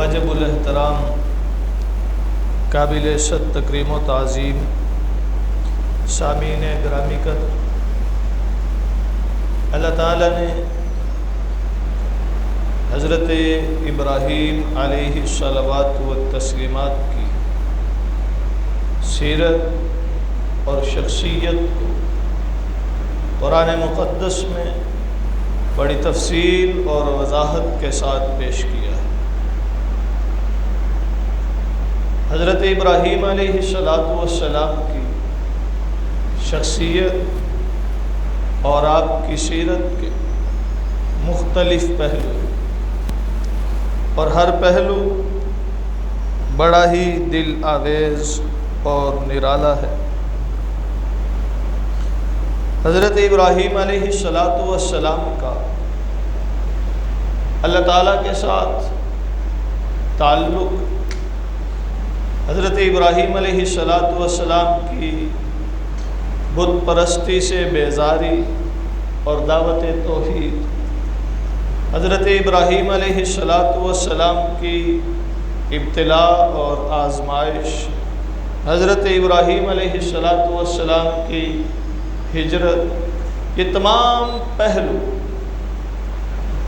واجب الاحترام قابل صد تکریم و تعظیم سامعین گرامی قدر، اللہ تعالیٰ نے حضرت ابراہیم علیہ الصلوات والتسلیمات کی سیرت اور شخصیت کو قرآن مقدس میں بڑی تفصیل اور وضاحت کے ساتھ پیش کیا ہے۔ حضرت ابراہیم علیہ السلام کی شخصیت اور آپ کی سیرت کے مختلف پہلو، اور ہر پہلو بڑا ہی دل آویز اور نرالا ہے۔ حضرت ابراہیم علیہ السلام کا اللہ تعالیٰ کے ساتھ تعلق، حضرت ابراہیم علیہ السلام کی بت پرستی سے بیزاری اور دعوت توحید، حضرت ابراہیم علیہ السلام کی ابتلا اور آزمائش، حضرت ابراہیم علیہ السلام کی ہجرت، یہ تمام پہلو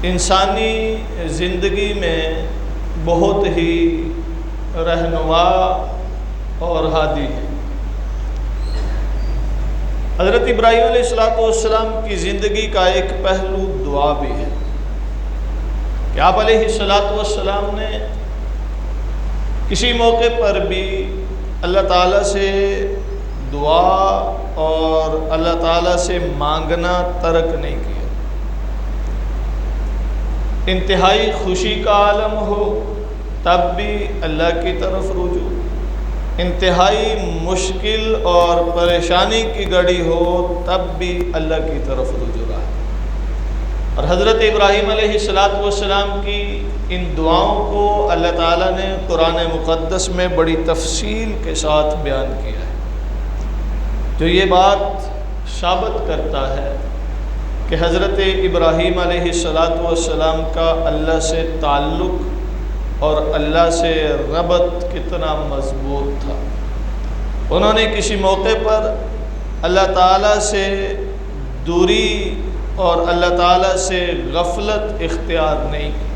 انسانی زندگی میں بہت ہی رہنما اور ہادی ہے۔ حضرت ابراہیم علیہ السلام کی زندگی کا ایک پہلو دعا بھی ہے کہ آپ علیہ السلام نے کسی موقع پر بھی اللہ تعالیٰ سے دعا اور اللہ تعالیٰ سے مانگنا ترک نہیں کیا۔ انتہائی خوشی کا عالم ہو تب بھی اللہ کی طرف رجوع، انتہائی مشکل اور پریشانی کی گھڑی ہو تب بھی اللہ کی طرف رجوع رہا۔ اور حضرت ابراہیم علیہ السلام کی ان دعاؤں کو اللہ تعالیٰ نے قرآن مقدس میں بڑی تفصیل کے ساتھ بیان کیا ہے، جو یہ بات ثابت کرتا ہے کہ حضرت ابراہیم علیہ السلام کا اللہ سے تعلق اور اللہ سے ربط کتنا مضبوط تھا۔ انہوں نے کسی موقع پر اللہ تعالیٰ سے دوری اور اللہ تعالیٰ سے غفلت اختیار نہیں کی،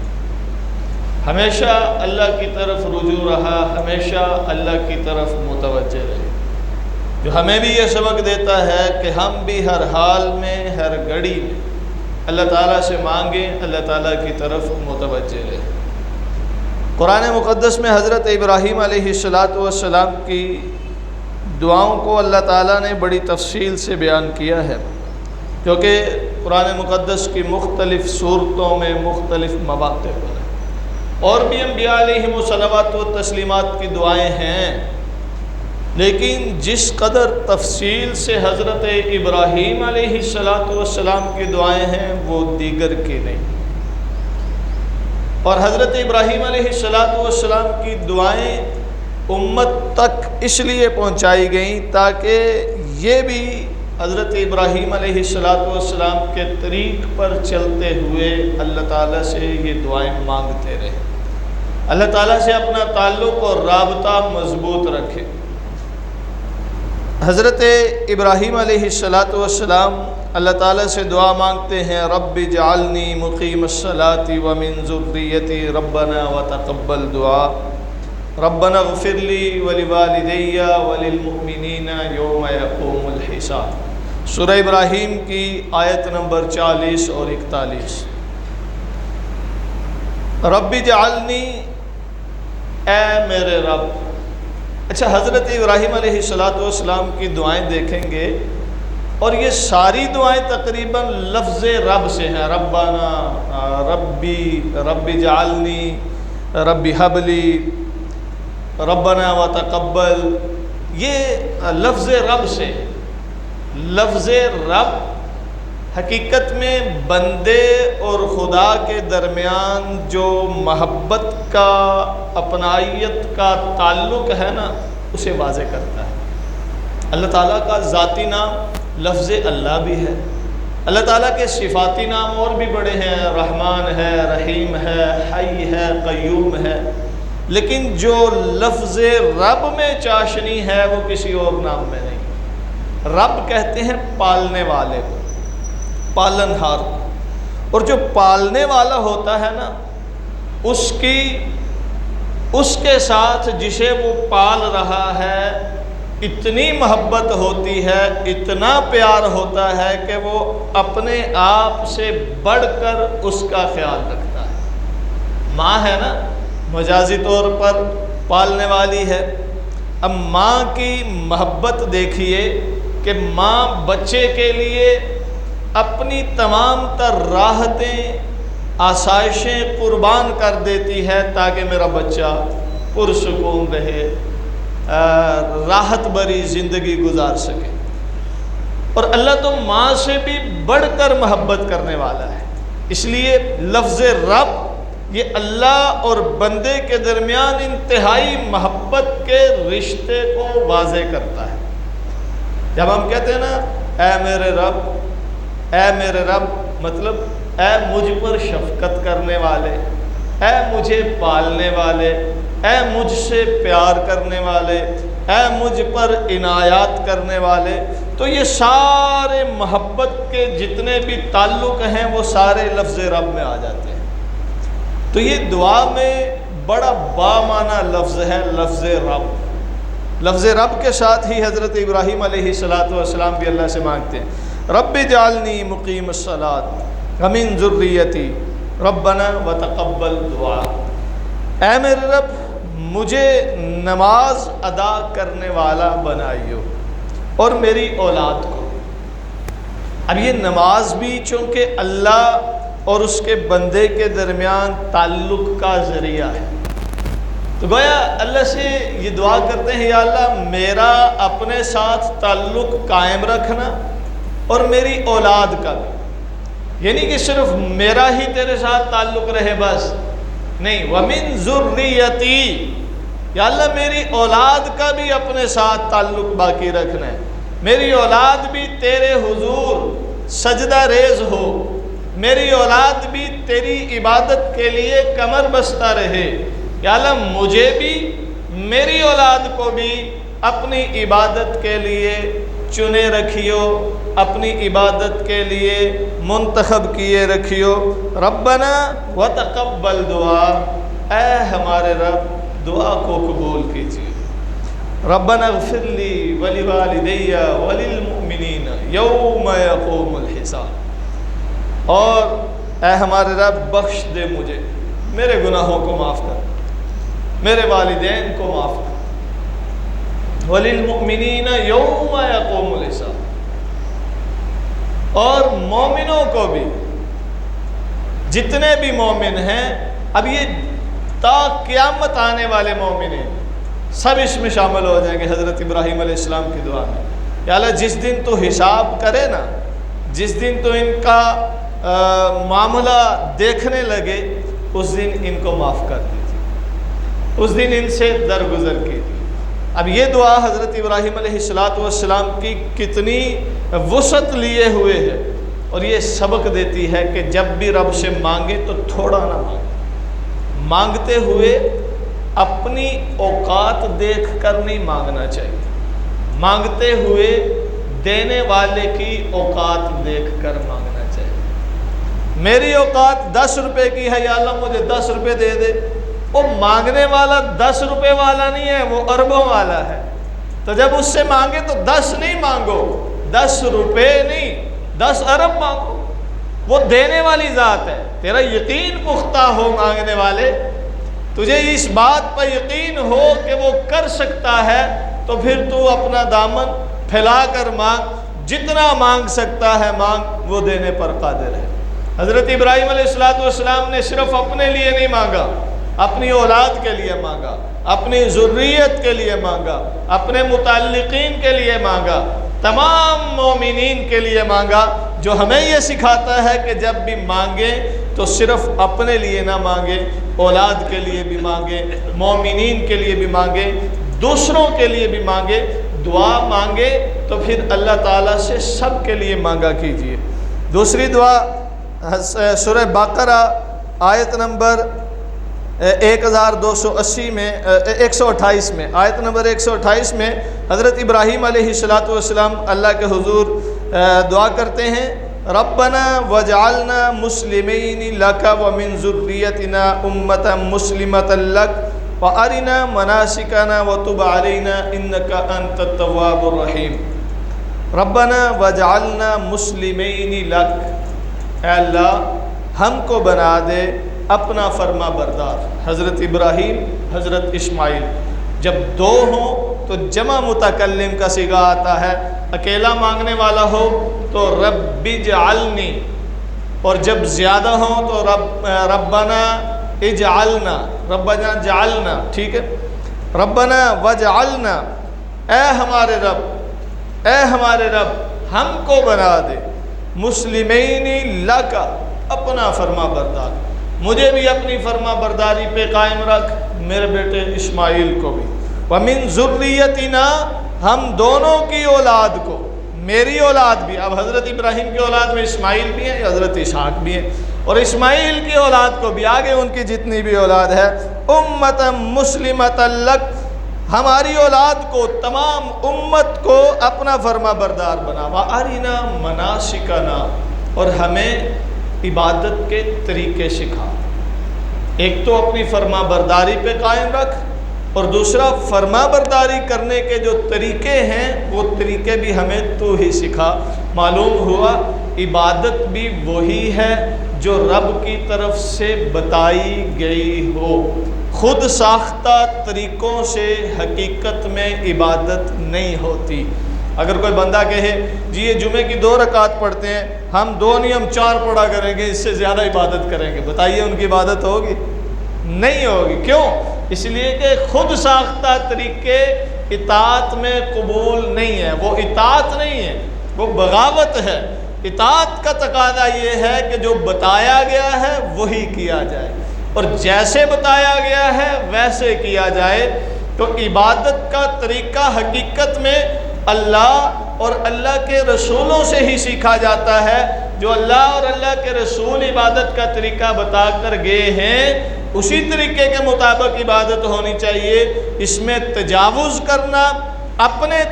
ہمیشہ اللہ کی طرف رجوع رہا، ہمیشہ اللہ کی طرف متوجہ رہے، جو ہمیں بھی یہ سبق دیتا ہے کہ ہم بھی ہر حال میں، ہر گھڑی میں اللہ تعالیٰ سے مانگیں، اللہ تعالیٰ کی طرف متوجہ رہیں۔ قرآن مقدس میں حضرت ابراہیم علیہ السلام کی دعاؤں کو اللہ تعالیٰ نے بڑی تفصیل سے بیان کیا ہے، کیونکہ قرآن مقدس کی مختلف صورتوں میں مختلف مواقع پر ہے۔ اور بھی انبیاء علیہم الصلوات و تسلیمات کی دعائیں ہیں، لیکن جس قدر تفصیل سے حضرت ابراہیم علیہ السلام کی دعائیں ہیں وہ دیگر کی نہیں۔ اور حضرت ابراہیم علیہ السلام کی دعائیں امت تک اس لیے پہنچائی گئیں تاکہ یہ بھی حضرت ابراہیم علیہ السلام کے طریق پر چلتے ہوئے اللہ تعالیٰ سے یہ دعائیں مانگتے رہے، اللہ تعالیٰ سے اپنا تعلق اور رابطہ مضبوط رکھے۔ حضرت ابراہیم علیہ السلام اللہ تعالیٰ سے دعا مانگتے ہیں، رب اجعلنی مقیم الصلاۃ ومن ذریتی ربنا وتقبل دعا ربنا اغفر لی ولوالدی وللمؤمنین یوم یقوم الحساب۔ سورہ ابراہیم کی آیت نمبر 40 اور 41۔ رب اجعلنی، اے میرے رب۔ اچھا، حضرت ابراہیم علیہ السلام کی دعائیں دیکھیں گے اور یہ ساری دعائیں تقریباً لفظ رب سے ہیں، ربنا، ربی، رب اجعلنی، رب حب لی، ربنا وتقبل، یہ لفظ رب سے۔ لفظ رب حقیقت میں بندے اور خدا کے درمیان جو محبت کا، اپنائیت کا تعلق ہے نا، اسے واضح کرتا ہے۔ اللہ تعالیٰ کا ذاتی نام لفظ اللہ بھی ہے، اللہ تعالیٰ کے صفاتی نام اور بھی بڑے ہیں، رحمان ہے، رحیم ہے، حی ہے، قیوم ہے، لیکن جو لفظ رب میں چاشنی ہے وہ کسی اور نام میں نہیں۔ رب کہتے ہیں پالنے والے کو، پالن ہار کو، اور جو پالنے والا ہوتا ہے نا اس کے ساتھ جسے وہ پال رہا ہے اتنی محبت ہوتی ہے، اتنا پیار ہوتا ہے کہ وہ اپنے آپ سے بڑھ کر اس کا خیال رکھتا ہے۔ ماں ہے نا، مجازی طور پر پالنے والی ہے۔ اب ماں کی محبت دیکھیے کہ ماں بچے کے لیے اپنی تمام تر راحتیں، آسائشیں قربان کر دیتی ہے تاکہ میرا بچہ پرسکون رہے، راحت بھری زندگی گزار سکے۔ اور اللہ تو ماں سے بھی بڑھ کر محبت کرنے والا ہے، اس لیے لفظ رب یہ اللہ اور بندے کے درمیان انتہائی محبت کے رشتے کو واضح کرتا ہے۔ جب ہم کہتے ہیں نا اے میرے رب، اے میرے رب، مطلب اے مجھ پر شفقت کرنے والے، اے مجھے پالنے والے، اے مجھ سے پیار کرنے والے، اے مجھ پر عنایات کرنے والے، تو یہ سارے محبت کے جتنے بھی تعلق ہیں وہ سارے لفظ رب میں آ جاتے ہیں۔ تو یہ دعا میں بڑا بامعنی لفظ ہے لفظ رب۔ لفظ رب کے ساتھ ہی حضرت ابراہیم علیہ السلام بھی اللہ سے مانگتے ہیں رب اجعلنی مقیم الصلاۃ ومن ذریتی ربنا وتقبل دعا۔ اے میرے رب مجھے نماز ادا کرنے والا بنائیو اور میری اولاد کو۔ اب یہ نماز بھی چونکہ اللہ اور اس کے بندے کے درمیان تعلق کا ذریعہ ہے، تو گویا اللہ سے یہ دعا کرتے ہیں یا اللہ میرا اپنے ساتھ تعلق قائم رکھنا اور میری اولاد کا بھی، یعنی کہ صرف میرا ہی تیرے ساتھ تعلق رہے بس نہیں، وَمِن ذُرِّيَّتِي، یا اللہ میری اولاد کا بھی اپنے ساتھ تعلق باقی رکھنا ہے، میری اولاد بھی تیرے حضور سجدہ ریز ہو، میری اولاد بھی تیری عبادت کے لیے کمر بستہ رہے، یا اللہ مجھے بھی میری اولاد کو بھی اپنی عبادت کے لیے چنے رکھیو، اپنی عبادت کے لیے منتخب کیے رکھیو۔ ربنا وتقبل دعا، اے ہمارے رب دعا کو قبول کیجیے۔ ربنا اغفر لی ولوالدی وللمؤمنین یوم یقوم الحساب، اور اے ہمارے رب بخش دے مجھے، میرے گناہوں کو معاف کر، میرے والدین کو معاف کر، وَلِلْمُؤْمِنِينَ يَوْمَ يَقُومُ الْحِسَابُ، اور مومنوں کو بھی، جتنے بھی مومن ہیں، اب یہ تا قیامت آنے والے مومن ہیں، سب اس میں شامل ہو جائیں گے حضرت ابراہیم علیہ السلام کی دعا میں۔ یا اللہ جس دن تو حساب کرے نا، جس دن تو ان کا معاملہ دیکھنے لگے، اس دن ان کو معاف کر دیجیے، اس دن ان سے درگزر کیجیے۔ اب یہ دعا حضرت ابراہیم علیہ السلام کی کتنی وسعت لیے ہوئے ہے، اور یہ سبق دیتی ہے کہ جب بھی رب سے مانگے تو تھوڑا نہ مانگے، مانگتے ہوئے اپنی اوقات دیکھ کر نہیں مانگنا چاہیے، مانگتے ہوئے دینے والے کی اوقات دیکھ کر مانگنا چاہیے۔ میری اوقات 10 روپے کی ہے، یا اللہ مجھے 10 روپے دے دے، وہ مانگنے والا 10 روپے والا نہیں ہے، وہ اربوں والا ہے، تو جب اس سے مانگے تو 10 نہیں مانگو، 10 روپے نہیں، 10 ارب مانگو، وہ دینے والی ذات ہے۔ تیرا یقین پختہ ہو مانگنے والے، تجھے اس بات پر یقین ہو کہ وہ کر سکتا ہے، تو پھر تو اپنا دامن پھیلا کر مانگ، جتنا مانگ سکتا ہے مانگ، وہ دینے پر قادر ہے۔ حضرت ابراہیم علیہ السلام نے صرف اپنے لیے نہیں مانگا، اپنی اولاد کے لیے مانگا، اپنی ذریت کے لیے مانگا، اپنے متعلقین کے لیے مانگا، تمام مومنین کے لیے مانگا، جو ہمیں یہ سکھاتا ہے کہ جب بھی مانگیں تو صرف اپنے لیے نہ مانگیں، اولاد کے لیے بھی مانگیں، مومنین کے لیے بھی مانگیں، دوسروں کے لیے بھی مانگیں۔ دعا مانگے تو پھر اللہ تعالیٰ سے سب کے لیے مانگا کیجیے۔ دوسری دعا سورہ بقرہ آیت نمبر 1280 میں 128 میں آیت نمبر 128 میں حضرت ابراہیم علیہ السلام اللہ کے حضور دعا کرتے ہیں، ربنا وجعلنا مسلمین لک ومن ذریتنا امۃ مسلمۃ لک وارنا مناسکنا وتب علینا انک انت التواب الرحیم۔ ربنا وجعلنا مسلمین لک، اے اللہ ہم کو بنا دے اپنا فرما بردار۔ حضرت ابراہیم، حضرت اسماعیل، جب دو ہوں تو جمع متکلم کا صیغہ آتا ہے، اکیلا مانگنے والا ہو تو رب اجعلنی، اور جب زیادہ ہوں تو ربنا اجعلنا، ربنا جعلنا، ٹھیک ہے، ربنا وجعلنا، اے ہمارے رب، اے ہمارے رب ہم کو بنا دے مسلمین لک، اپنا فرما بردار، مجھے بھی اپنی فرما برداری پہ قائم رکھ، میرے بیٹے اسماعیل کو بھی، ومن ذریتنا، ہم دونوں کی اولاد کو، میری اولاد بھی، اب حضرت ابراہیم کی اولاد میں اسماعیل بھی ہیں، حضرت اسحاق بھی ہیں، اور اسماعیل کی اولاد کو بھی، آگے ان کی جتنی بھی اولاد ہے، امۃ مسلمۃ لک، ہماری اولاد کو، تمام امت کو اپنا فرما بردار بنا، وارنا مناسکنا، اور ہمیں عبادت کے طریقے سکھا۔ ایک تو اپنی فرما برداری پہ قائم رکھ، اور دوسرا فرما برداری کرنے کے جو طریقے ہیں وہ طریقے بھی ہمیں تو ہی سکھا۔ معلوم ہوا عبادت بھی وہی ہے جو رب کی طرف سے بتائی گئی ہو، خود ساختہ طریقوں سے حقیقت میں عبادت نہیں ہوتی۔ اگر کوئی بندہ کہے جی یہ جمعے کی 2 رکعت پڑھتے ہیں، ہم 2 نہیں ہم 4 پڑھا کریں گے، اس سے زیادہ عبادت کریں گے، بتائیے ان کی عبادت ہوگی؟ نہیں ہوگی۔ کیوں؟ اس لیے کہ خود ساختہ طریقے اطاعت میں قبول نہیں ہے، وہ اطاعت نہیں ہے، وہ بغاوت ہے۔ اطاعت کا تقاضا یہ ہے کہ جو بتایا گیا ہے وہی کیا جائے، اور جیسے بتایا گیا ہے ویسے کیا جائے۔ تو عبادت کا طریقہ حقیقت میں اللہ اور اللہ کے رسولوں سے ہی سیکھا جاتا ہے۔ جو اللہ اور اللہ کے رسول عبادت کا طریقہ بتا کر گئے ہیں اسی طریقے کے مطابق عبادت ہونی چاہیے۔ اس میں تجاوز کرنا، اپنے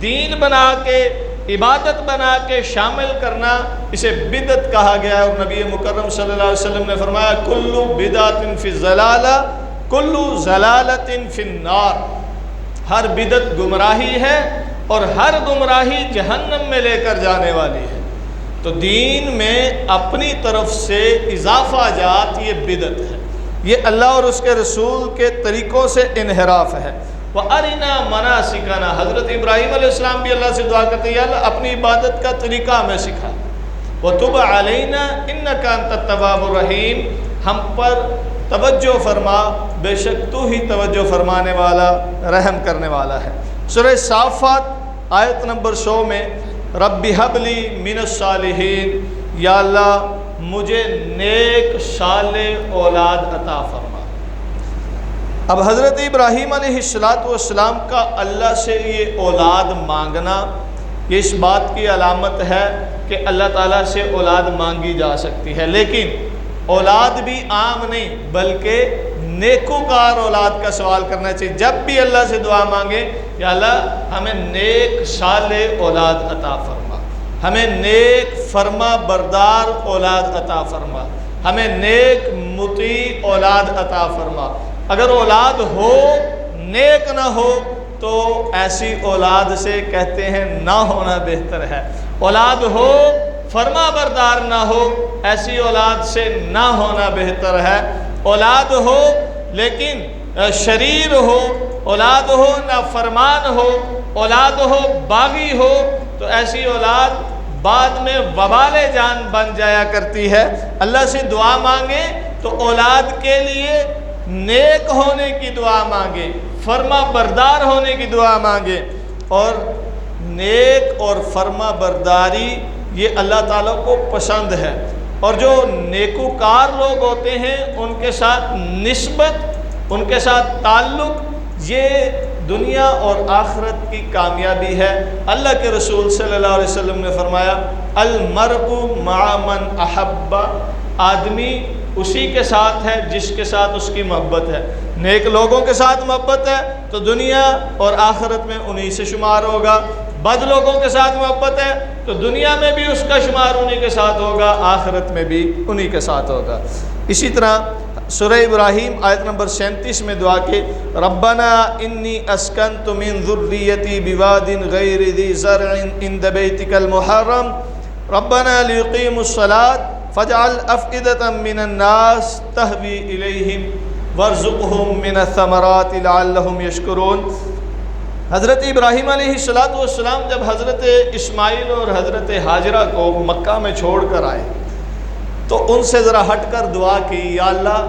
دین بنا کے، عبادت بنا کے شامل کرنا، اسے بدعت کہا گیا ہے، اور نبی مکرم صلی اللہ علیہ وسلم نے فرمایا کل بدعت فی الضلالہ کل ضلالۃ فی النار، ہر بدعت گمراہی ہے اور ہر گمراہی جہنم میں لے کر جانے والی ہے۔ تو دین میں اپنی طرف سے اضافہ جات یہ بدعت ہے، یہ اللہ اور اس کے رسول کے طریقوں سے انحراف ہے۔ وَأَرِنَا مَنَاسِكَنَا، حضرت ابراہیم علیہ السلام بھی اللہ سے دعا کرتے ہیں، یا اللہ اپنی عبادت کا طریقہ ہمیں سکھا، وَتُبْ عَلَيْنَا إِنَّكَ أَنْتَ التَّوَّابُ الرَّحِيمُ، ہم پر توجہ فرما، بے شک تو ہی توجہ فرمانے والا، رحم کرنے والا ہے۔ سورہ صافات آیت نمبر 100 میں رب هب لی من الصالحین، یا اللہ مجھے نیک صالح اولاد عطا فرما۔ اب حضرت ابراہیم علیہ السلام کا اللہ سے یہ اولاد مانگنا، یہ اس بات کی علامت ہے کہ اللہ تعالیٰ سے اولاد مانگی جا سکتی ہے، لیکن اولاد بھی عام نہیں بلکہ نیکوکار اولاد کا سوال کرنا چاہیے۔ جب بھی اللہ سے دعا مانگے، یا اللہ ہمیں نیک صالح اولاد عطا فرما، ہمیں نیک فرما بردار اولاد عطا فرما، ہمیں نیک مطیع اولاد عطا فرما۔ اگر اولاد ہو نیک نہ ہو تو ایسی اولاد سے کہتے ہیں نہ ہونا بہتر ہے۔ اولاد ہو فرما بردار نہ ہو، ایسی اولاد سے نہ ہونا بہتر ہے۔ اولاد ہو لیکن شریر ہو، اولاد ہو نافرمان ہو، اولاد ہو باغی ہو، تو ایسی اولاد بعد میں وبال جان بن جایا کرتی ہے۔ اللہ سے دعا مانگے تو اولاد کے لیے نیک ہونے کی دعا مانگے، فرما بردار ہونے کی دعا مانگے، اور نیک اور فرما برداری یہ اللہ تعالیٰ کو پسند ہے۔ اور جو نیکوکار لوگ ہوتے ہیں ان کے ساتھ نسبت، ان کے ساتھ تعلق، یہ دنیا اور آخرت کی کامیابی ہے۔ اللہ کے رسول صلی اللہ علیہ وسلم نے فرمایا المرء مع من احب، آدمی اسی کے ساتھ ہے جس کے ساتھ اس کی محبت ہے۔ نیک لوگوں کے ساتھ محبت ہے تو دنیا اور آخرت میں انہی سے شمار ہوگا، بد لوگوں کے ساتھ محبت ہے تو دنیا میں بھی اس کا شمار انہی کے ساتھ ہوگا، آخرت میں بھی انہی کے ساتھ ہوگا۔ اسی طرح سورہ ابراہیم آیت نمبر 37 میں دعا کہ ربنا انی اسکنت من ذریتی بواد غیر ذی زرع عند بیتک المحرم ربنا لیقیموا الصلاة فاجعل افئدة من الناس تہوی الیہم وارزقہم من الثمرات لعلہم یشکرون۔ حضرت ابراہیم علیہ السلام جب حضرت اسماعیل اور حضرت ہاجرہ کو مکہ میں چھوڑ کر آئے تو ان سے ذرا ہٹ کر دعا کی، یا اللہ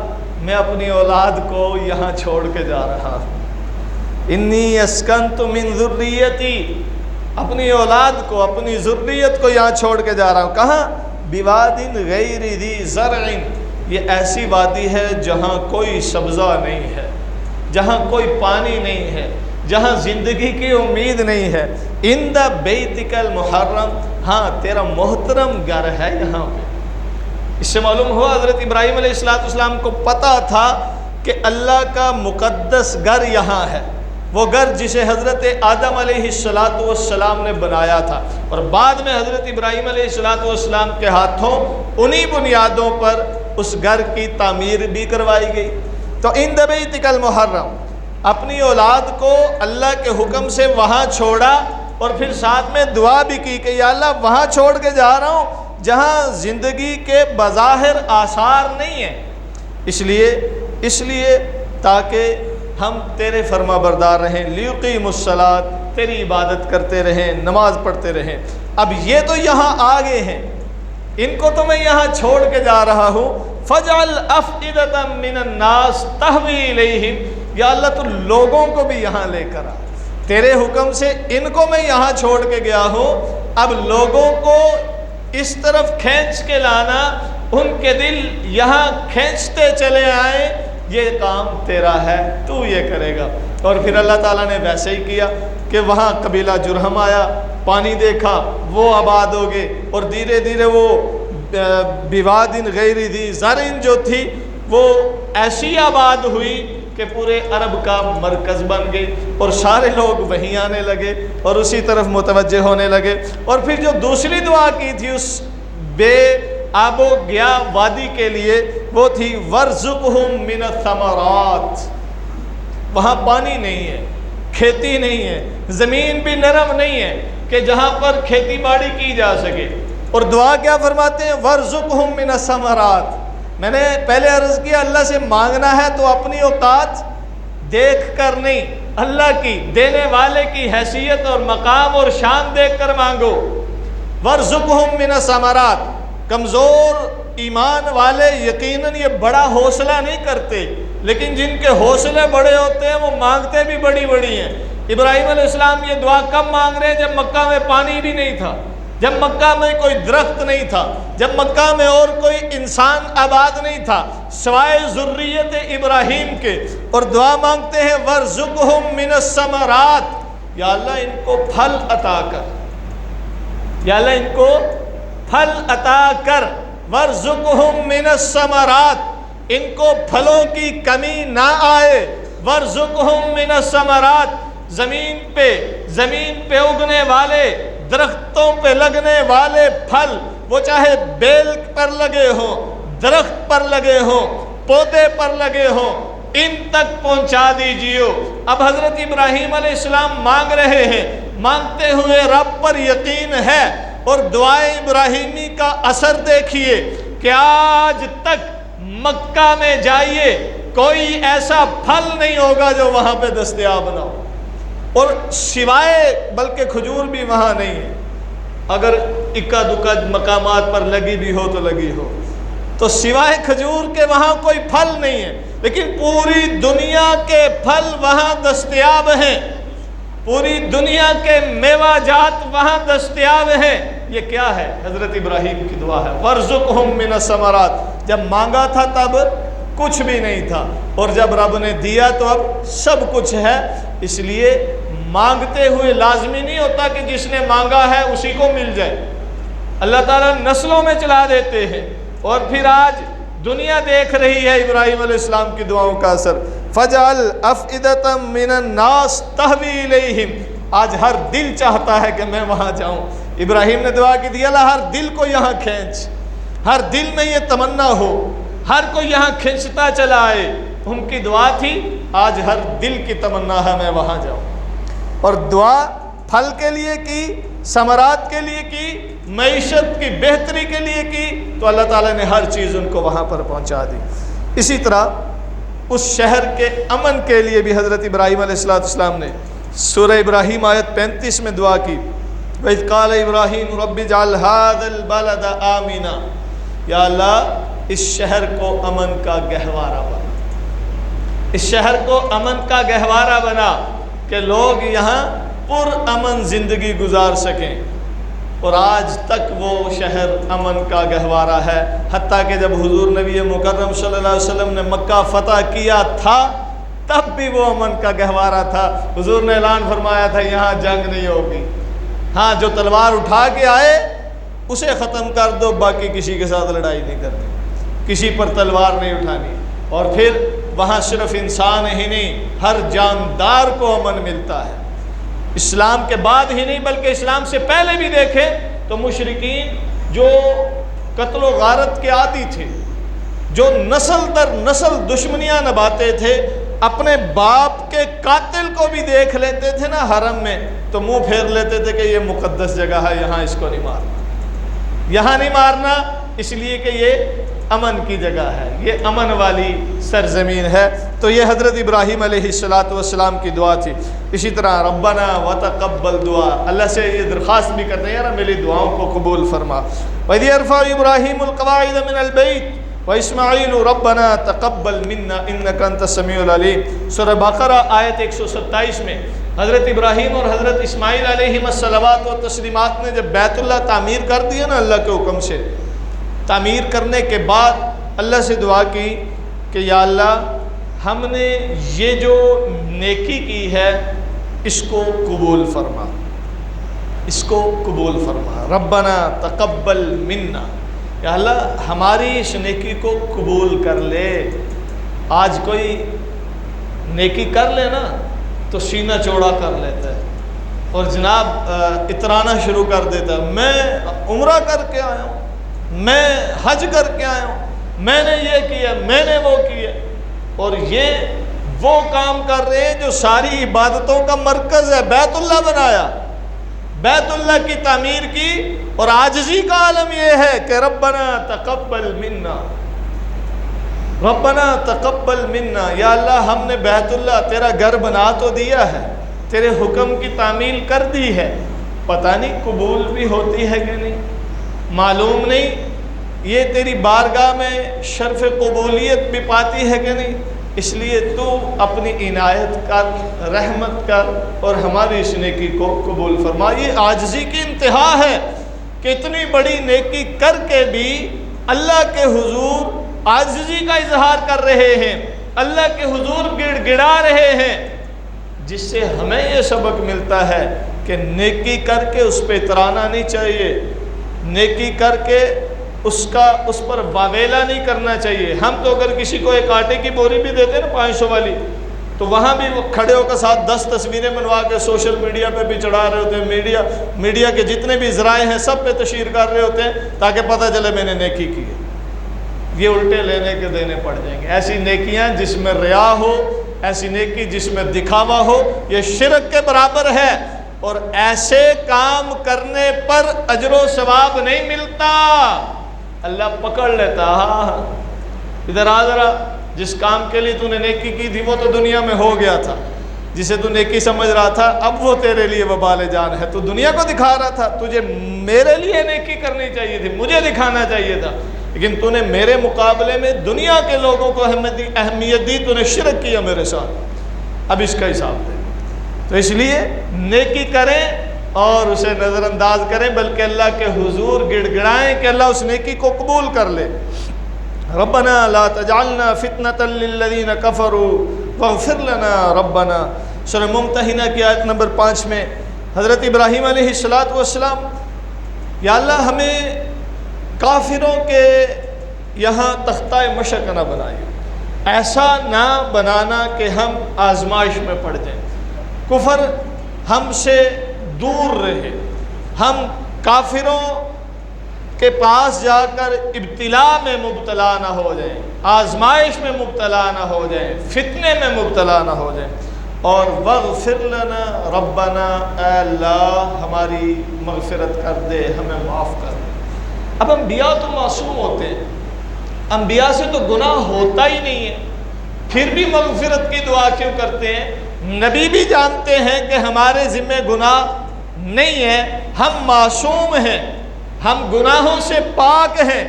میں اپنی اولاد کو یہاں چھوڑ کے جا رہا ہوں، انی اسکنت من ذریتی، اپنی اولاد کو اپنی ذریت کو یہاں چھوڑ کے جا رہا ہوں۔ کہاں؟ بواد غیر ذی زرع، یہ ایسی وادی ہے جہاں کوئی سبزہ نہیں ہے، جہاں کوئی پانی نہیں ہے، جہاں زندگی کی امید نہیں ہے۔ عند بیتک المحرم، ہاں تیرا محترم گھر ہے یہاں پہ۔ اس سے معلوم ہوا حضرت ابراہیم علیہ السلام کو پتہ تھا کہ اللہ کا مقدس گھر یہاں ہے، وہ گھر جسے حضرت آدم علیہ السلام نے بنایا تھا، اور بعد میں حضرت ابراہیم علیہ السلام کے ہاتھوں انہی بنیادوں پر اس گھر کی تعمیر بھی کروائی گئی۔ تو عند بیتک المحرم، اپنی اولاد کو اللہ کے حکم سے وہاں چھوڑا، اور پھر ساتھ میں دعا بھی کی کہ یا اللہ وہاں چھوڑ کے جا رہا ہوں جہاں زندگی کے بظاہر آثار نہیں ہیں، اس لیے تاکہ ہم تیرے فرما بردار رہیں، لیقیموا الصلاۃ، تیری عبادت کرتے رہیں، نماز پڑھتے رہیں۔ اب یہ تو یہاں آ گئے ہیں، ان کو تو میں یہاں چھوڑ کے جا رہا ہوں، فَاجْعَلْ أَفْئِدَةً مِّنَ النَّاسِ تَهْوِي إِلَيْهِمْ، یا اللہ تو لوگوں کو بھی یہاں لے کر آ، تیرے حکم سے ان کو میں یہاں چھوڑ کے گیا ہوں، اب لوگوں کو اس طرف کھینچ کے لانا، ان کے دل یہاں کھینچتے چلے آئیں، یہ کام تیرا ہے، تو یہ کرے گا۔ اور پھر اللہ تعالیٰ نے ویسے ہی کیا کہ وہاں قبیلہ جرہم آیا، پانی دیکھا، وہ آباد ہو گئے، اور دھیرے دھیرے وہ بواد غیر ذی زرع جو تھی وہ ایسی آباد ہوئی کہ پورے عرب کا مرکز بن گئی، اور سارے لوگ وہیں آنے لگے اور اسی طرف متوجہ ہونے لگے۔ اور پھر جو دوسری دعا کی تھی اس بے آب و گیا وادی کے لیے، وہ تھی وَارْزُقْهُم مِّنَ الثَّمَرَاتِ، وہاں پانی نہیں ہے، کھیتی نہیں ہے، زمین بھی نرم نہیں ہے کہ جہاں پر کھیتی باڑی کی جا سکے۔ اور دعا کیا فرماتے ہیں؟ وَارْزُقْهُم مِّنَ الثَّمَرَاتِ۔ میں نے پہلے عرض کیا اللہ سے مانگنا ہے تو اپنی اوقات دیکھ کر نہیں، اللہ کی دینے والے کی حیثیت اور مقام اور شان دیکھ کر مانگو۔ وَارْزُقْهُم مِّنَ الثَّمَرَاتِ، کمزور ایمان والے یقیناً یہ بڑا حوصلہ نہیں کرتے، لیکن جن کے حوصلے بڑے ہوتے ہیں وہ مانگتے بھی بڑی بڑی ہیں۔ ابراہیم علیہ السلام یہ دعا کب مانگ رہے ہیں؟ جب مکہ میں پانی بھی نہیں تھا، جب مکہ میں کوئی درخت نہیں تھا، جب مکہ میں اور کوئی انسان آباد نہیں تھا سوائے ذریت ابراہیم کے، اور دعا مانگتے ہیں وَارْزُقْهُم مِّنَ الثَّمَرَاتِ، یا اللہ ان کو پھل عطا کر، یا اللہ ان کو پھل عطا کر، وَارْزُقْهُم مِّنَ الثَّمَرَاتِ، ان کو پھلوں کی کمی نہ آئے، وَارْزُقْهُم مِّنَ الثَّمَرَاتِ، زمین پہ اگنے والے، درختوں پہ لگنے والے پھل، وہ چاہے بیل پر لگے ہوں، درخت پر لگے ہوں، پودے پر لگے ہوں، ان تک پہنچا دیجیے۔ اب حضرت ابراہیم علیہ السلام مانگ رہے ہیں، مانگتے ہوئے رب پر یقین ہے، اور دعائے ابراہیمی کا اثر دیکھیے کہ آج تک مکہ میں جائیے کوئی ایسا پھل نہیں ہوگا جو وہاں پہ دستیاب نہ ہو، اور سوائے بلکہ کھجور بھی وہاں نہیں ہے، اگر اکا دکا مقامات پر لگی بھی ہو تو لگی ہو، تو سوائے کھجور کے وہاں کوئی پھل نہیں ہے، لیکن پوری دنیا کے پھل وہاں دستیاب ہیں، پوری دنیا کے میوہ جات وہاں دستیاب ہیں۔ یہ کیا ہے؟ حضرت ابراہیم کی دعا ہے، وَارْزُقْهُم مِّنَ الثَّمَرَاتِ۔ جب مانگا تھا تب کچھ بھی نہیں تھا، اور جب رب نے دیا تو اب سب کچھ ہے۔ اس لیے مانگتے ہوئے لازمی نہیں ہوتا کہ جس نے مانگا ہے اسی کو مل جائے، اللہ تعالیٰ نسلوں میں چلا دیتے ہیں، اور پھر آج دنیا دیکھ رہی ہے ابراہیم علیہ السلام کی دعاؤں کا اثر۔ فَجْعَلْ أَفْئِدَةً مِّنَ النَّاسِ تَهْوِي إِلَيْهِمْ، آج ہر دل چاہتا ہے کہ میں وہاں جاؤں۔ ابراہیم نے دعا کی تھی اللہ ہر دل کو یہاں کھینچ، ہر دل میں یہ تمنا ہو، ہر کوئی یہاں کھینچتا چلا آئے۔ ان کی دعا تھی، آج ہر دل کی تمنا ہے میں وہاں جاؤں۔ اور دعا پھل کے لیے کی، ثمرات کے لیے کی، معیشت کی بہتری کے لیے کی، تو اللہ تعالیٰ نے ہر چیز ان کو وہاں پر پہنچا دی۔ اسی طرح اس شہر کے امن کے لیے بھی حضرت ابراہیم علیہ السلام نے سورہ ابراہیم آیت 35 میں دعا کی، وَإِذْ قَالَ إِبْرَاهِيمُ رَبِّ اجْعَلْ هَذَا الْبَلَدَ آمِنًا، یا اللہ اس شہر کو امن کا گہوارہ بنا، اس شہر کو امن کا گہوارہ بنا کہ لوگ یہاں پر امن زندگی گزار سکیں۔ اور آج تک وہ شہر امن کا گہوارہ ہے، حتیٰ کہ جب حضور نبی مکرم صلی اللہ علیہ وسلم نے مکہ فتح کیا تھا تب بھی وہ امن کا گہوارہ تھا۔ حضور نے اعلان فرمایا تھا یہاں جنگ نہیں ہوگی، ہاں جو تلوار اٹھا کے آئے اسے ختم کر دو، باقی کسی کے ساتھ لڑائی نہیں کرنی، کسی پر تلوار نہیں اٹھانی۔ اور پھر وہاں صرف انسان ہی نہیں، ہر جاندار کو امن ملتا ہے۔ اسلام کے بعد ہی نہیں بلکہ اسلام سے پہلے بھی دیکھیں تو مشرکین جو قتل و غارت کے عادی تھے، جو نسل در نسل دشمنیاں نبھاتے تھے، اپنے باپ کے قاتل کو بھی دیکھ لیتے تھے نا حرم میں تو منہ پھیر لیتے تھے کہ یہ مقدس جگہ ہے، یہاں اس کو نہیں مارنا، یہاں نہیں مارنا، اس لیے کہ یہ امن کی جگہ ہے، یہ امن والی سرزمین ہے۔ تو یہ حضرت ابراہیم علیہ السلام کی دعا تھی۔ اسی طرح ربنا وتقبل دعا، اللہ سے یہ درخواست بھی کرتے ہیں یار میری دعاؤں کو قبول فرما۔ وَإِذْ يَرْفَعُ إِبْرَاهِيمُ الْقَوَاعِدَ مِنَ الْبَيْتِ وَإِسْمَاعِيلُ رَبَّنَا تَقَبَّلْ مِنَّا إِنَّكَ أَنْتَ السَّمِيعُ الْعَلِيمُ۔ سورہ بقرہ آیت 127 میں حضرت ابراہیم اور حضرت اسماعیل علیہم الصلوات و تسلیمات نے جب بیت اللہ تعمیر کر دیا نا اللہ کے حکم سے، تعمیر کرنے کے بعد اللہ سے دعا کی کہ یا اللہ ہم نے یہ جو نیکی کی ہے اس کو قبول فرما، اس کو قبول فرما۔ ربنا تقبل منا، یا اللہ ہماری اس نیکی کو قبول کر لے۔ آج کوئی نیکی کر لے نا تو سینہ چوڑا کر لیتا ہے اور جناب اترانا شروع کر دیتا ہے، میں عمرہ کر کے آیا ہوں، میں حج کر کے آیا ہوں، میں نے یہ کیا، میں نے وہ کیا، اور یہ وہ کام کر رہے ہیں جو ساری عبادتوں کا مرکز ہے۔ بیت اللہ بنایا، بیت اللہ کی تعمیر کی، اور عاجزی کا عالم یہ ہے کہ ربنا تقبل منا، ربنا تقبل منا، یا اللہ ہم نے بیت اللہ تیرا گھر بنا تو دیا ہے، تیرے حکم کی تعمیل کر دی ہے، پتہ نہیں قبول بھی ہوتی ہے کہ نہیں، معلوم نہیں یہ تیری بارگاہ میں شرف قبولیت بھی پاتی ہے کہ نہیں، اس لیے تو اپنی عنایت کر، رحمت کر اور ہماری اس نیکی کو قبول فرما۔ یہ عاجزی کی انتہا ہے کہ اتنی بڑی نیکی کر کے بھی اللہ کے حضور عاجزی کا اظہار کر رہے ہیں، اللہ کے حضور گڑ گڑا رہے ہیں، جس سے ہمیں یہ سبق ملتا ہے کہ نیکی کر کے اس پہ اترانا نہیں چاہیے، نیکی کر کے اس پر واویلا نہیں کرنا چاہیے۔ ہم تو اگر کسی کو ایک آٹے کی بوری بھی دیتے ہیں نا 500 والی، تو وہاں بھی وہ کھڑے ہو کے ساتھ 10 تصویریں بنوا کے سوشل میڈیا پہ بھی چڑھا رہے ہوتے ہیں، میڈیا کے جتنے بھی ذرائع ہیں سب پہ تشہیر کر رہے ہوتے ہیں تاکہ پتہ چلے میں نے نیکی کی ہے۔ یہ الٹے لینے کے دینے پڑ جائیں گے۔ ایسی نیکیاں جس میں ریا ہو، ایسی نیکی جس میں دکھاوا ہو، یہ شرک کے برابر ہے، اور ایسے کام کرنے پر اجر و ثواب نہیں ملتا، اللہ پکڑ لیتا۔ ہاں ادھر آ ذرا، جس کام کے لیے تو نے نیکی کی تھی وہ تو دنیا میں ہو گیا تھا، جسے تو نیکی سمجھ رہا تھا اب وہ تیرے لیے وبال جان ہے، تو دنیا کو دکھا رہا تھا، تجھے میرے لیے نیکی کرنی چاہیے تھی، مجھے دکھانا چاہیے تھا، لیکن تو نے میرے مقابلے میں دنیا کے لوگوں کو اہمیت دی، تو نے شرک کیا میرے ساتھ، اب اس کا حساب دے۔ تو اس لیے نیکی کریں اور اسے نظر انداز کریں، بلکہ اللہ کے حضور گڑ گڑائیں کہ اللہ اس نیکی کو قبول کر لے۔ ربنا لا تجعلنا فتنة للذین کفروا واغفر لنا ربنا۔ سورہ ممتحنہ کی آیت نمبر 5 میں حضرت ابراہیم علیہ السلام، یا اللہ ہمیں کافروں کے یہاں تختہ مشق نہ بنائیے، ایسا نہ بنانا کہ ہم آزمائش میں پڑ جائیں، کفر ہم سے دور رہے، ہم کافروں کے پاس جا کر ابتلا میں مبتلا نہ ہو جائیں، آزمائش میں مبتلا نہ ہو جائیں، فتنے میں مبتلا نہ ہو جائیں۔ اور وَاغْفِرْ لَنَا رَبَّنَا، اے اللہ ہماری مغفرت کر دے، ہمیں معاف کر دے۔ اب انبیاء تو معصوم ہوتے ہیں، انبیاء سے تو گناہ ہوتا ہی نہیں ہے، پھر بھی مغفرت کی دعا کیوں کرتے ہیں؟ نبی بھی جانتے ہیں کہ ہمارے ذمہ گناہ نہیں ہے، ہم معصوم ہیں، ہم گناہوں سے پاک ہیں،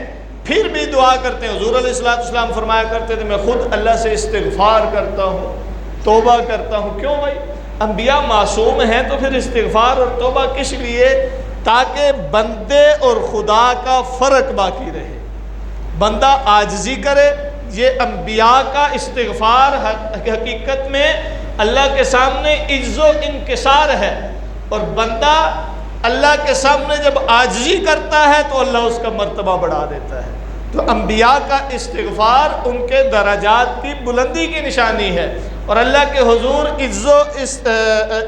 پھر بھی دعا کرتے ہیں۔ حضور علیہ السلام فرمایا کرتے تھے میں خود اللہ سے استغفار کرتا ہوں، توبہ کرتا ہوں۔ کیوں بھائی؟ انبیاء معصوم ہیں تو پھر استغفار اور توبہ کس لیے؟ تاکہ بندے اور خدا کا فرق باقی رہے، بندہ عاجزی کرے۔ یہ انبیاء کا استغفار حقیقت میں اللہ کے سامنے عجز و انکسار ہے، اور بندہ اللہ کے سامنے جب عاجزی کرتا ہے تو اللہ اس کا مرتبہ بڑھا دیتا ہے۔ تو انبیاء کا استغفار ان کے درجات کی بلندی کی نشانی ہے، اور اللہ کے حضور عجز و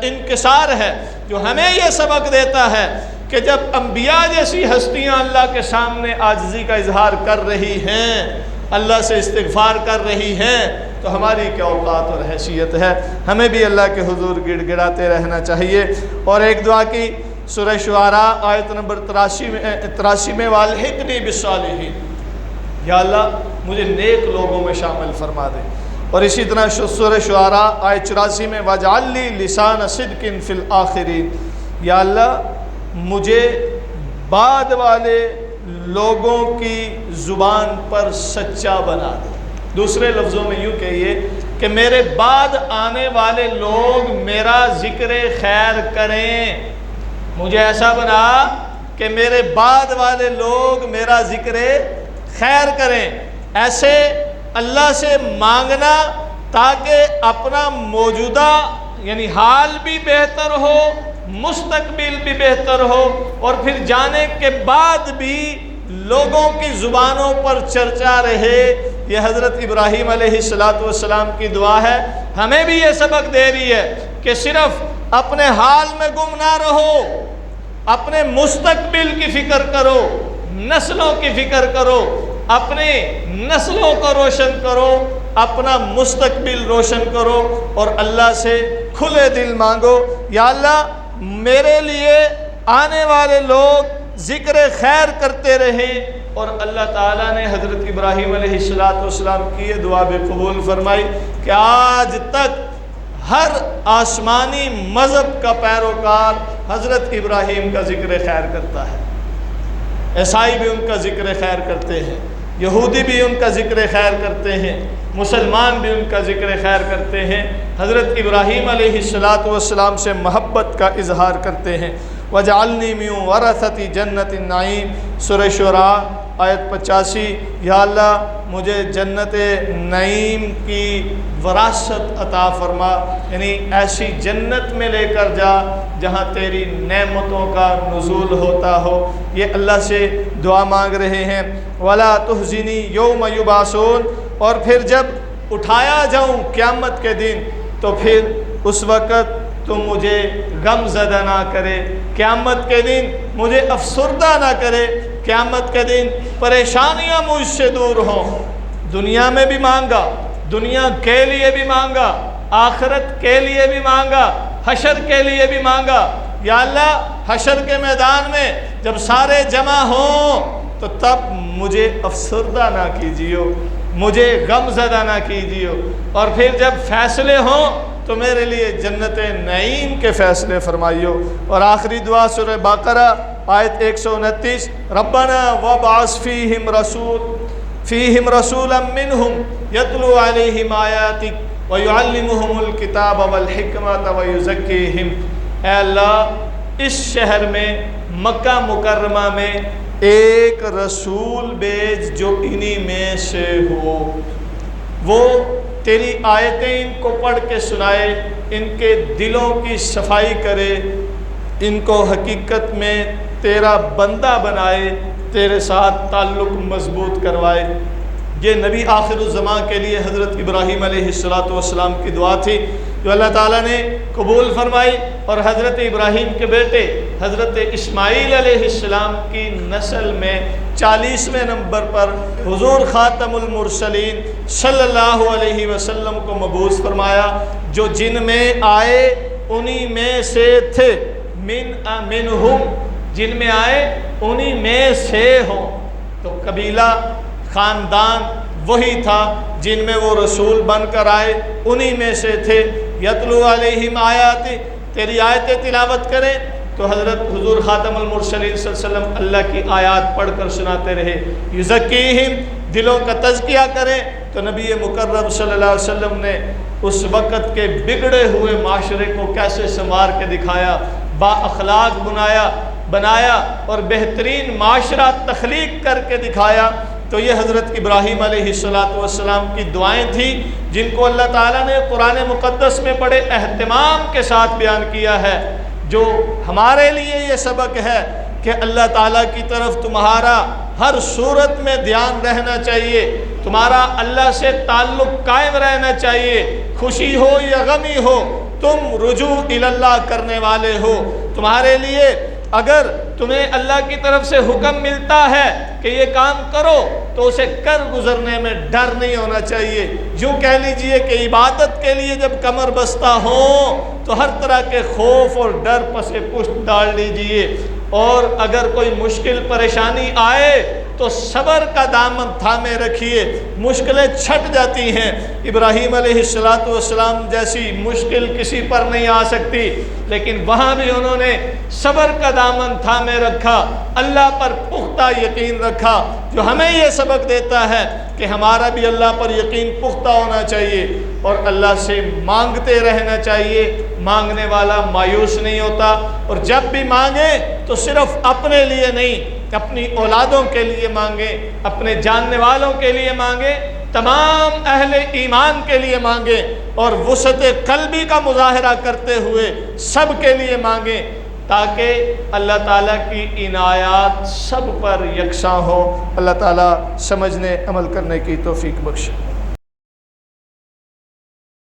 انکسار ہے، جو ہمیں یہ سبق دیتا ہے کہ جب انبیاء جیسی ہستیاں اللہ کے سامنے عاجزی کا اظہار کر رہی ہیں، اللہ سے استغفار کر رہی ہیں، تو ہماری کیا اوقات اور حیثیت ہے۔ ہمیں بھی اللہ کے حضور گڑ گڑاتے رہنا چاہیے۔ اور ایک دعا کی سورہ شعراء آیت نمبر 83 میں والحقنی بالصالحین، یا اللہ مجھے نیک لوگوں میں شامل فرما دے۔ اور اسی طرح سورہ شعراء آیت 84 میں واجعل لی لسان صدق فی الآخرین، یا اللہ مجھے بعد والے لوگوں کی زبان پر سچا بنا دے۔ دوسرے لفظوں میں یوں کہیے کہ میرے بعد آنے والے لوگ میرا ذکر خیر کریں، مجھے ایسا بنا کہ میرے بعد والے لوگ میرا ذکر خیر کریں۔ ایسے اللہ سے مانگنا تاکہ اپنا موجودہ یعنی حال بھی بہتر ہو، مستقبل بھی بہتر ہو، اور پھر جانے کے بعد بھی لوگوں کی زبانوں پر چرچا رہے۔ یہ حضرت ابراہیم علیہ السلام کی دعا ہے، ہمیں بھی یہ سبق دے رہی ہے کہ صرف اپنے حال میں گم نہ رہو، اپنے مستقبل کی فکر کرو، نسلوں کی فکر کرو، اپنے نسلوں کو روشن کرو، اپنا مستقبل روشن کرو، اور اللہ سے کھلے دل مانگو، یا اللہ میرے لیے آنے والے لوگ ذکر خیر کرتے رہیں۔ اور اللہ تعالیٰ نے حضرت ابراہیم علیہ السلام کی یہ دعا بھی قبول فرمائی کہ آج تک ہر آسمانی مذہب کا پیروکار حضرت ابراہیم کا ذکر خیر کرتا ہے، عیسائی بھی ان کا ذکر خیر کرتے ہیں، یہودی بھی ان کا ذکر خیر کرتے ہیں، مسلمان بھی ان کا ذکر خیر کرتے ہیں، حضرت ابراہیم علیہ السلام سے محبت کا اظہار کرتے ہیں۔ وَجَعَلْنِي مِن وَرَثَةِ جَنَّةِ النَّعِيمِ، سورہ شعراء آیت 85، یا اللہ مجھے جنت نعیم کی وراثت عطا فرما، یعنی ایسی جنت میں لے کر جا جہاں تیری نعمتوں کا نزول ہوتا ہو۔ یہ اللہ سے دعا مانگ رہے ہیں۔ وَلَا تُحْزِنِي يَوْمَ يُبْعَثُونَ، اور پھر جب اٹھایا جاؤں قیامت کے دن تو پھر اس وقت تو مجھے غم زدہ نہ کرے، قیامت کے دن مجھے افسردہ نہ کرے، قیامت کے دن پریشانیاں مجھ سے دور ہوں۔ دنیا میں بھی مانگا، دنیا کے لیے بھی مانگا، آخرت کے لیے بھی مانگا، حشر کے لیے بھی مانگا، یا اللہ حشر کے میدان میں جب سارے جمع ہوں تو تب مجھے افسردہ نہ کیجیو، مجھے غم زدہ نہ کیجیو، اور پھر جب فیصلے ہوں تو میرے لیے جنت نعیم کے فیصلے فرمائیو۔ اور آخری دعا سورہ بقرہ آیت 129، ربنا وابعث فیہم رسولا منہم یتلو علیہم آیاتک ویعلمہم الکتاب والحکمت ویزکیہم، اے اللہ اس شہر میں مکہ مکرمہ میں ایک رسول بھیج جو انہی میں سے ہو، وہ تیری آیتیں ان کو پڑھ کے سنائے، ان کے دلوں کی صفائی کرے، ان کو حقیقت میں تیرا بندہ بنائے، تیرے ساتھ تعلق مضبوط کروائے۔ یہ نبی آخر الزمان کے لیے حضرت ابراہیم علیہ السلام کی دعا تھی جو اللہ تعالیٰ نے قبول فرمائی، اور حضرت ابراہیم کے بیٹے حضرت اسماعیل علیہ السلام کی نسل میں 40ویں نمبر پر حضور خاتم المرسلین صلی اللہ علیہ وسلم کو مبعوث فرمایا، جو جن میں آئے انہی میں سے تھے، منہم، جن میں آئے انہی میں سے ہوں۔ تو قبیلہ خاندان وہی تھا جن میں وہ رسول بن کر آئے، انہی میں سے تھے۔ یتلو علیہم آیاتی، تیری آیتیں تلاوت کریں تو حضرت حضور خاتم المرسلین صلی اللہ علیہ وسلم اللہ کی آیات پڑھ کر سناتے رہے۔ یزکیہم، دلوں کا تزکیہ کریں تو نبی مکرم صلی اللہ علیہ وسلم نے اس وقت کے بگڑے ہوئے معاشرے کو کیسے سنوار کے دکھایا، با اخلاق بنایا اور بہترین معاشرہ تخلیق کر کے دکھایا۔ تو یہ حضرت ابراہیم علیہ السلام کی دعائیں تھیں جن کو اللہ تعالیٰ نے قرآن مقدس میں بڑے اہتمام کے ساتھ بیان کیا ہے، جو ہمارے لیے یہ سبق ہے کہ اللہ تعالیٰ کی طرف تمہارا ہر صورت میں دھیان رہنا چاہیے، تمہارا اللہ سے تعلق قائم رہنا چاہیے، خوشی ہو یا غمی ہو تم رجوع اللہ کرنے والے ہو۔ تمہارے لیے اگر تمہیں اللہ کی طرف سے حکم ملتا ہے کہ یہ کام کرو تو اسے کر گزرنے میں ڈر نہیں ہونا چاہیے۔ یوں کہہ لیجئے کہ عبادت کے لیے جب کمر بستہ ہو تو ہر طرح کے خوف اور ڈر پس پشت ڈال لیجئے، اور اگر کوئی مشکل پریشانی آئے تو صبر کا دامن تھامے رکھیے۔ مشکلیں چھٹ جاتی ہیں، ابراہیم علیہ السلام جیسی مشکل کسی پر نہیں آ سکتی، لیکن وہاں بھی انہوں نے صبر کا دامن تھامے رکھا، اللہ پر پختہ یقین رکھا، جو ہمیں یہ سبق دیتا ہے کہ ہمارا بھی اللہ پر یقین پختہ ہونا چاہیے اور اللہ سے مانگتے رہنا چاہیے۔ مانگنے والا مایوس نہیں ہوتا، اور جب بھی مانگے تو صرف اپنے لیے نہیں، اپنی اولادوں کے لیے مانگے، اپنے جاننے والوں کے لیے مانگے، تمام اہل ایمان کے لیے مانگے، اور وسعت قلبی کا مظاہرہ کرتے ہوئے سب کے لیے مانگے، تاکہ اللہ تعالیٰ کی عنایات سب پر یکساں ہو۔ اللہ تعالیٰ سمجھنے عمل کرنے کی توفیق بخشے۔